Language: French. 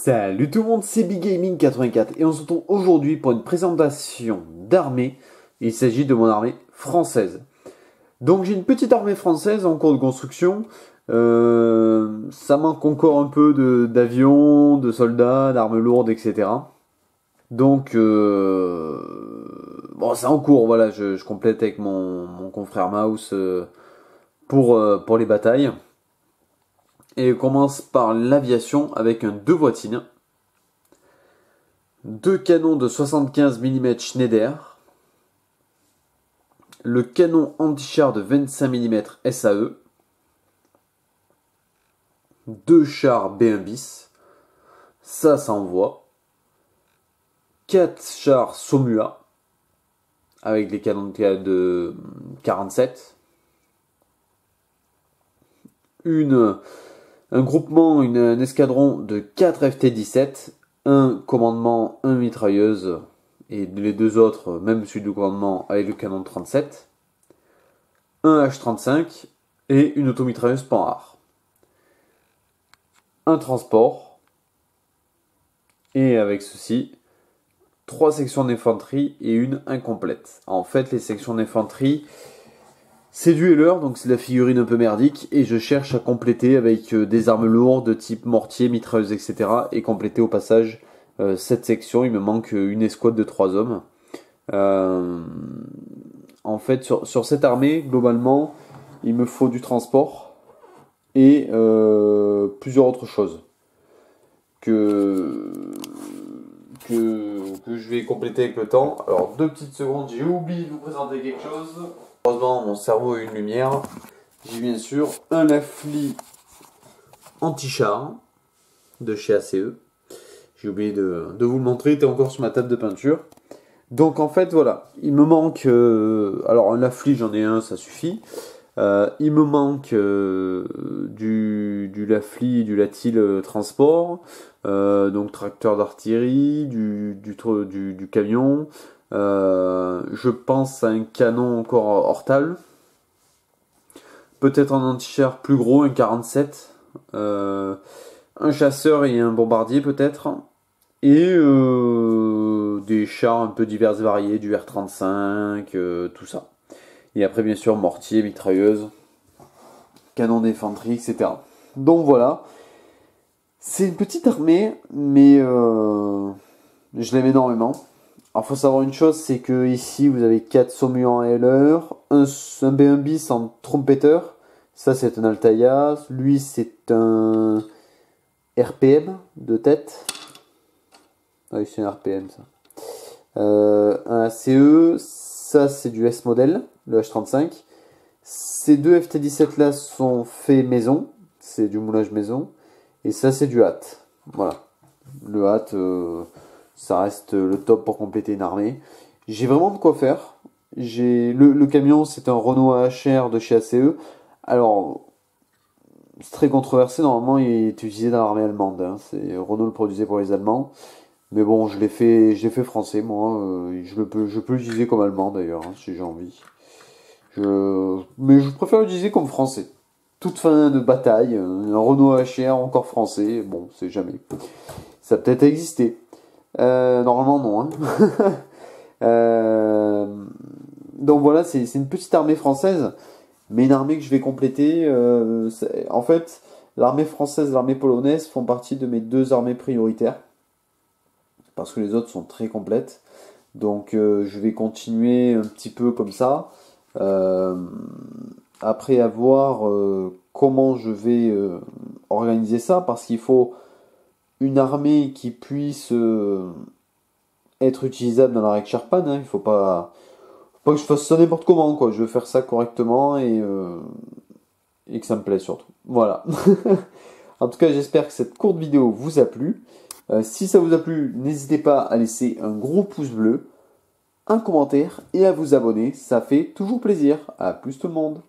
Salut tout le monde, c'est Big Gaming 84 et on se retrouve aujourd'hui pour une présentation d'armée. Il s'agit de mon armée française. Donc j'ai une petite armée française en cours de construction. Ça manque encore un peu d'avions, de soldats, d'armes lourdes, etc. Donc bon, c'est en cours. Voilà, je complète avec mon confrère Mouse pour les batailles. Et on commence par l'aviation avec un 2 voitines. Deux canons de 75 mm Schneider, le canon anti-char de 25 mm SAE, deux chars B1 bis, ça envoie, 4 chars Somua avec les canons de 47, un groupement, un escadron de 4 FT-17, un commandement, un mitrailleuse, et les deux autres, même celui du commandement, avec le canon de 37, un H-35 et une automitrailleuse Panhard. Un transport, et avec ceci, 3 sections d'infanterie et une incomplète. En fait, les sections d'infanterie, c'est du Heller, donc c'est la figurine un peu merdique, et je cherche à compléter avec des armes lourdes de type mortier, mitrailleuse, etc. et compléter au passage cette section. Il me manque une escouade de 3 hommes. En fait, sur cette armée, globalement, il me faut du transport et plusieurs autres choses que je vais compléter avec le temps. Alors, 2 petites secondes, j'ai oublié de vous présenter quelque chose. Heureusement, mon cerveau a une lumière. J'ai bien sûr un Lafli anti-char de chez ACE. J'ai oublié de vous le montrer, il était encore sur ma table de peinture. Donc en fait, voilà, il me manque... alors un Lafli, j'en ai un, ça suffit. Il me manque du Lafli, du Latil transport, donc tracteur d'artillerie, du camion. Je pense à un canon encore Hortal. Peut-être un anti-char plus gros, un 47. Un chasseur et un bombardier peut-être. Et des chars un peu divers et variés, du R-35, tout ça. Et après bien sûr mortier, mitrailleuse, canon d'infanterie, etc. Donc voilà. C'est une petite armée, mais je l'aime énormément. Alors faut savoir une chose, c'est que ici vous avez 4 Somua en Heller, un B1 bis en trompetteur, ça c'est un Altaïa, lui c'est un RPM de tête. Ah oui, c'est un RPM ça. Un ACE, ça c'est du S modèle, le H35. Ces deux FT-17 là sont faits maison, c'est du moulage maison. Et ça c'est du hâte. Voilà. Le hâte, ça reste le top pour compléter une armée. J'ai vraiment de quoi faire. Le camion, c'est un Renault AHR de chez ACE. Alors, c'est très controversé. Normalement, il est utilisé dans l'armée allemande. Hein. Renault le produisait pour les Allemands. Mais bon, je l'ai fait français, moi. Je peux l'utiliser comme allemand d'ailleurs, hein, si j'ai envie. Mais je préfère l'utiliser comme français. Toute fin de bataille, un Renault AHR encore français, bon, c'est jamais. Ça a peut-être existé. Normalement, non. Hein. Donc voilà, c'est une petite armée française, mais une armée que je vais compléter. En fait, l'armée française et l'armée polonaise font partie de mes 2 armées prioritaires, parce que les autres sont très complètes. Donc je vais continuer un petit peu comme ça. Après avoir comment je vais organiser ça, parce qu'il faut une armée qui puisse être utilisable dans la règle Sherpan. Hein. Il faut pas que je fasse ça n'importe comment, quoi. Je veux faire ça correctement et que ça me plaise surtout. Voilà. En tout cas, j'espère que cette courte vidéo vous a plu. Si ça vous a plu, n'hésitez pas à laisser un gros pouce bleu, un commentaire et à vous abonner. Ça fait toujours plaisir. À plus tout le monde.